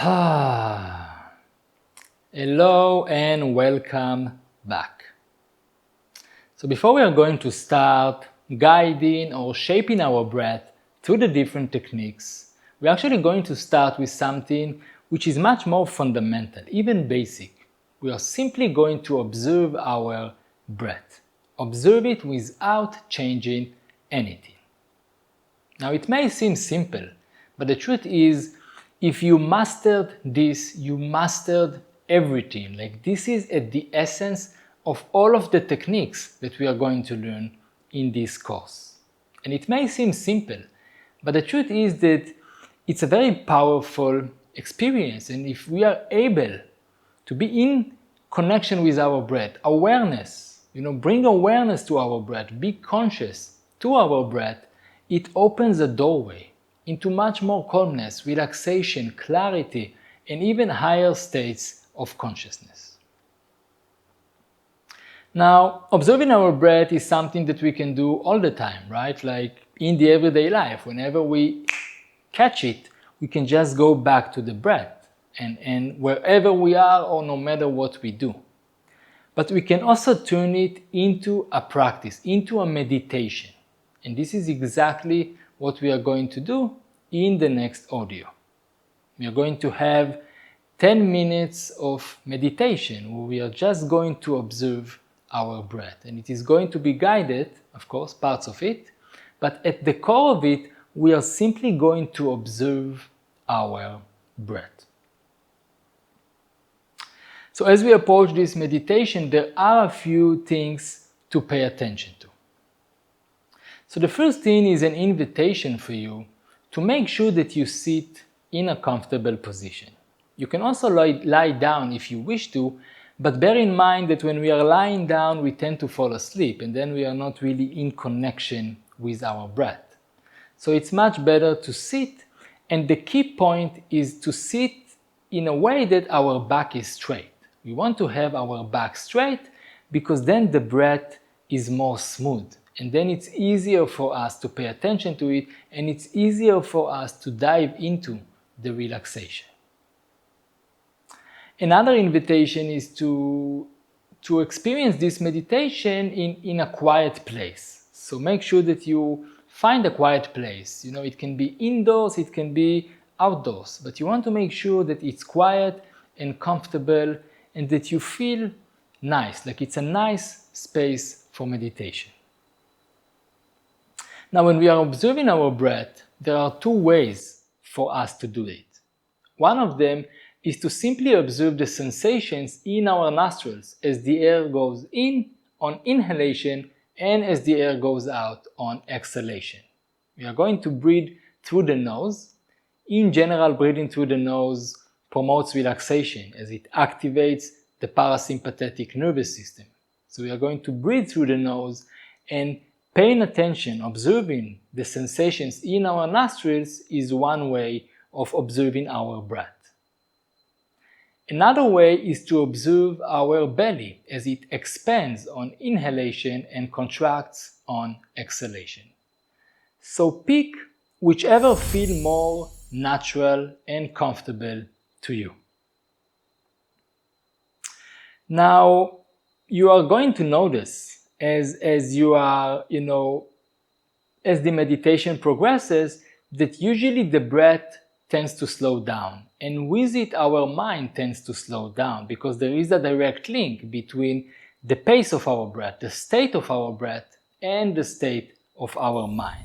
Hello and welcome back. So before we are going to start guiding or shaping our breath through the different techniques, we're actually going to start with something which is much more fundamental, even basic. We are simply going to observe our breath. Observe it without changing anything. Now it may seem simple, but the truth is, if you mastered this, you mastered everything. Like, this is at the essence of all of the techniques that we are going to learn in this course. And it may seem simple, but the truth is that it's a very powerful experience. And if we are able to be in connection with our breath, awareness, bring awareness to our breath, be conscious to our breath, it opens a doorway into much more calmness, relaxation, clarity, and even higher states of consciousness. Now, observing our breath is something that we can do all the time, right? Like in the everyday life, whenever we catch it, we can just go back to the breath and wherever we are or no matter what we do. But we can also turn it into a practice, into a meditation. And this is exactly what we are going to do in the next audio. We are going to have 10 minutes of meditation where we are just going to observe our breath. And it is going to be guided, of course, parts of it, but at the core of it, we are simply going to observe our breath. So as we approach this meditation, there are a few things to pay attention to. So the first thing is an invitation for you to make sure that you sit in a comfortable position. You can also lie down if you wish to, but bear in mind that when we are lying down, we tend to fall asleep and then we are not really in connection with our breath. So it's much better to sit, and the key point is to sit in a way that our back is straight. We want to have our back straight because then the breath is more smooth. And then it's easier for us to pay attention to it, and it's easier for us to dive into the relaxation. Another invitation is to experience this meditation in a quiet place. So make sure that you find a quiet place. It can be indoors, it can be outdoors, but you want to make sure that it's quiet and comfortable and that you feel nice, like it's a nice space for meditation. Now, when we are observing our breath, there are two ways for us to do it. One of them is to simply observe the sensations in our nostrils as the air goes in on inhalation and as the air goes out on exhalation. We are going to breathe through the nose. In general, breathing through the nose promotes relaxation as it activates the parasympathetic nervous system. So we are going to breathe through the nose, and paying attention, observing the sensations in our nostrils is one way of observing our breath. Another way is to observe our belly as it expands on inhalation and contracts on exhalation. So pick whichever feels more natural and comfortable to you. Now, you are going to notice as you are, as the meditation progresses, that usually the breath tends to slow down. And with it, our mind tends to slow down because there is a direct link between the pace of our breath, the state of our breath, and the state of our mind.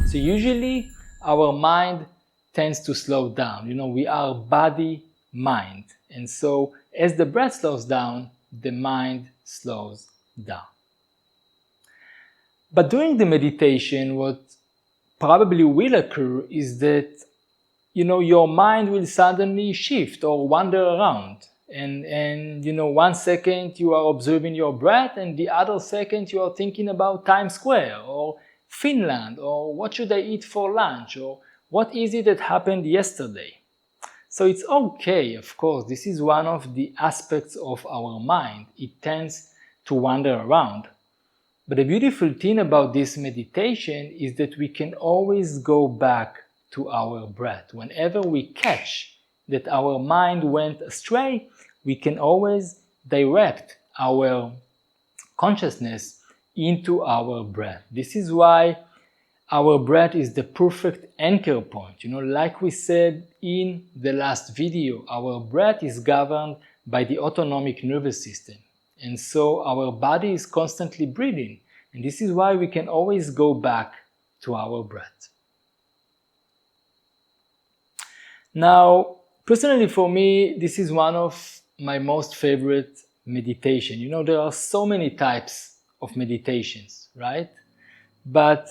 So usually, our mind tends to slow down. We are body, mind. And so as the breath slows down, the mind slows down. But during the meditation, what probably will occur is that, your mind will suddenly shift or wander around. And 1 second you are observing your breath, and the other second you are thinking about Times Square or Finland, or what should I eat for lunch, or what is it that happened yesterday. So it's okay, of course, this is one of the aspects of our mind. It tends to wander around. But the beautiful thing about this meditation is that we can always go back to our breath. Whenever we catch that our mind went astray, we can always direct our consciousness into our breath. This is why our breath is the perfect anchor point. Like we said in the last video, our breath is governed by the autonomic nervous system. And so our body is constantly breathing. And this is why we can always go back to our breath. Now, personally for me, this is one of my most favorite meditation. There are so many types of meditations, right? But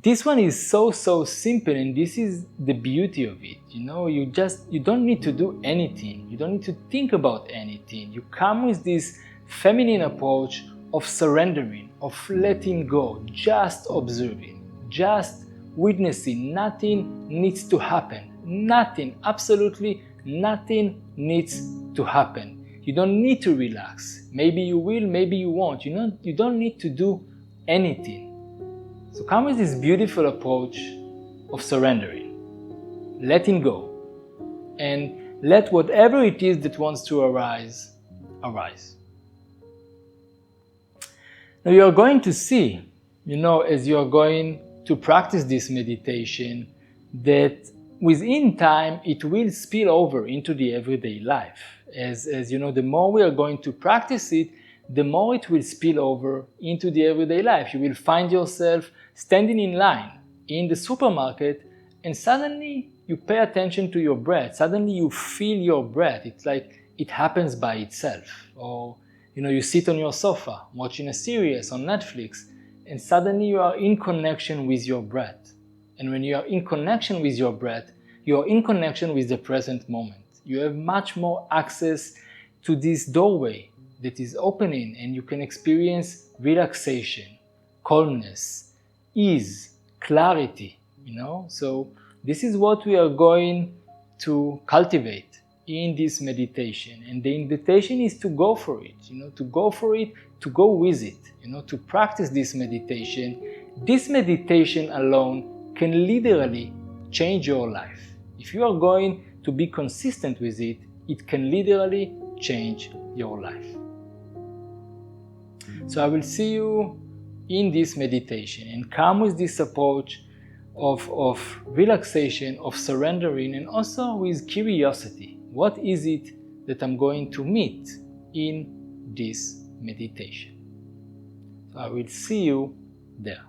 this one is so simple, and this is the beauty of it. You don't need to do anything. You don't need to think about anything. You come with this feminine approach of surrendering, of letting go, just observing, just witnessing. Nothing needs to happen. Nothing, absolutely nothing needs to happen. You don't need to relax. Maybe you will, maybe you won't. You don't need to do anything. So come with this beautiful approach of surrendering, letting go, and let whatever it is that wants to arise, arise. Now you are going to see, as you are going to practice this meditation, that within time it will spill over into the everyday life. As the more we are going to practice it, the more it will spill over into the everyday life. You will find yourself standing in line in the supermarket, and suddenly you pay attention to your breath. Suddenly you feel your breath. It's like it happens by itself. Or you sit on your sofa watching a series on Netflix, and suddenly you are in connection with your breath. And when you are in connection with your breath, you are in connection with the present moment. You have much more access to this doorway that is opening, and you can experience relaxation, calmness, ease, clarity, So this is what we are going to cultivate in this meditation. And the invitation is to go for it, to go for it, to go with it, to practice this meditation. This meditation alone can literally change your life. If you are going to be consistent with it, it can literally change your life. So I will see you in this meditation, and come with this approach of relaxation, of surrendering, and also with curiosity. What is it that I'm going to meet in this meditation? So I will see you there.